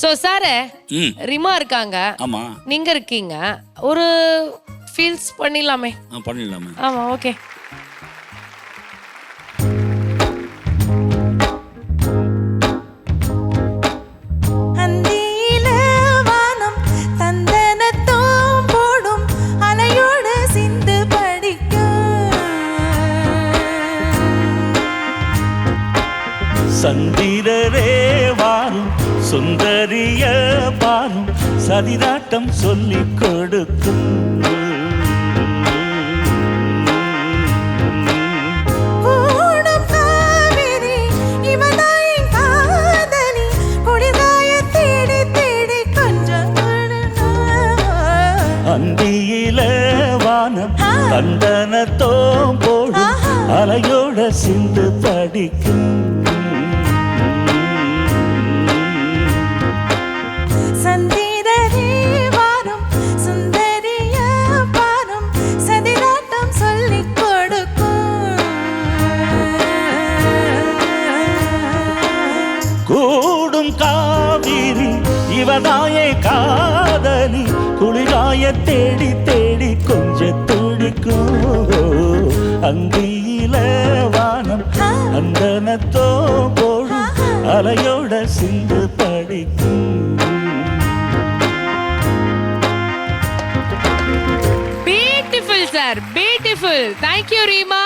So sir ரிமா இருக்காங்க, ஆமா நீங்க இருக்கீங்க, ஒரு ஃபீல்ஸ் பண்ணிடலாமே? பண்ணிடலாமே. ஆமா, ஓகே. சந்திரரே வாரும் சுந்தரிய பாரும் சதிராட்டம் சொல்லிக் கொடுக்கும். அந்தியில வானம் தந்தனத்தோம் போடும் அலையோட சிந்து படிக்கும். கூடும் காவிரி இவதாயே காதலி குளிராய தேடி தேடி கொஞ்ச துடிக்கும். அந்தியில வானம் அந்தனத்தோ போடும் அலையோட சிந்து படிக்கும். Beautiful sir, beautiful. Thank you Reema.